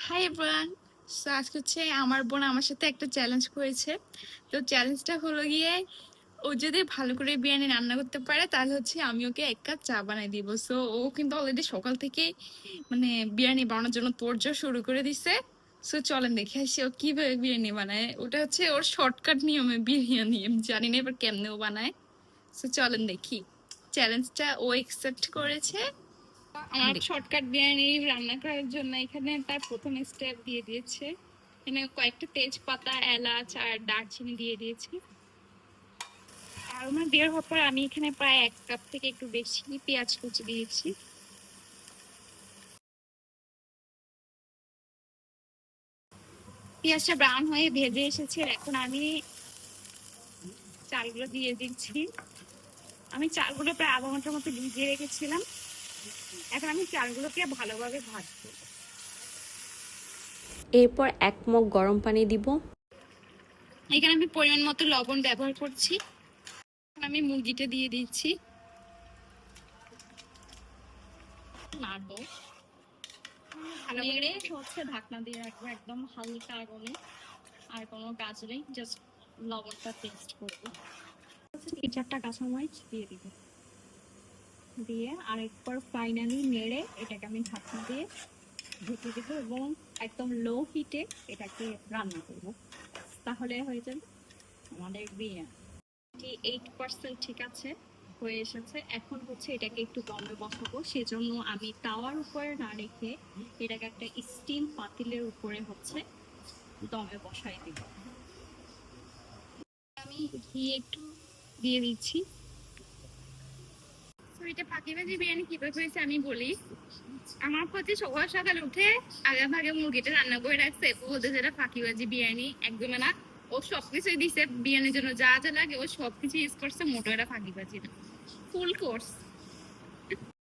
Hi everyone. So আজকে হচ্ছে আমার বোন আমার সাথে একটা চ্যালেঞ্জ করেছে। তো চ্যালেঞ্জটা হলো গিয়ে ও যদি ভালো করে বিরিয়ানি রান্না করতে পারে তাহলে হচ্ছে আমি ওকে 1 কাপ চা বানাই দিব। সো ও কিন্তু অলরেডি সকাল থেকে মানে বিরিয়ানি বানানোর জন্য তোড়জোড় শুরু করে দিছে। সো চলেন দেখে আসি ও কিভাবে বিরিয়ানি বানায়। ওটা হচ্ছে ওর শর্টকাট নিয়মে বিরিয়ানি, আমি জানি না এবার কেমনে ও বানায়। সো চলেন দেখি। চ্যালেঞ্জটা ও একসেপ্ট করেছে। আমার শর্টকাট বিরিয়ানি রান্না করার জন্য এখানে তার প্রথম স্টেপ দিয়ে দিয়েছে। এখানে কয়েকটা তেজপাতা, এলাচ আর দারচিনি দিয়ে দিয়েছি। আর আমার বের হওয়ার পর আমি এখানে প্রায় 1 কাপ থেকে একটু বেশি পেঁয়াজ কুচি দিয়েছি। পেঁয়াজটা ব্রাউন হয়ে ভেজে এসেছে, এখন আমি চালগুলো দিয়ে দিচ্ছি। আমি চালগুলো প্রায় আধা ঘন্টার মতো ভিজিয়ে রেখেছিলাম। এখন আমি চালগুলোকে ভালোভাবে ভাজবো। এরপর 1 মগ গরম পানি দিব। এখানে আমি পরিমাণ মতো লবণ ব্যবহার করছি। আমি মুরগিটা দিয়ে দিচ্ছি, নাড়বো। নেড়ে হচ্ছে ঢাকনা দিয়ে রাখবো একদম হালকা আগুনে। আর কোনো কাজ নেই, জাস্ট লবণটা টেস্ট করবো। 3-4টা কাঁচামরিচ দিয়ে দিব, দিয়ে আরেকবার ফাইনালি নেড়ে এটাকে আমি ঢাকনা দিয়ে ঢেকে দেবো এবং একদম লো হিটে এটাকে রান্না করব। তাহলে হয়ে যাবে আমাদের বিরিয়ানি। 8% ঠিক আছে, হয়ে এসেছে। এখন হচ্ছে এটাকে একটু দমে বসাবো, সেজন্য আমি তাওয়ার উপরে না রেখে এটাকে একটা স্টিম পাতিলের উপরে হচ্ছে দমে বসাই দিব। আমি ঘি একটু দিয়ে দিচ্ছি। এটা ফাঁকিবাজি বিরিয়ানি কিভাবে হয়েছে আমি বলি। আমার প্রতি সকাল সকাল উঠে আগে ভাগে মুরগিটা রান্না করে রাখছে, বলতে যেটা ফাঁকিবাজি বিরিয়ানি একদমই না। ও সবকিছুই দিছে বিরিয়ানির জন্য, যা যা লাগে ও সবকিছু ইউজ করছে, মোটো এটা ফাঁকিবাজি না, ফুল কোর্স।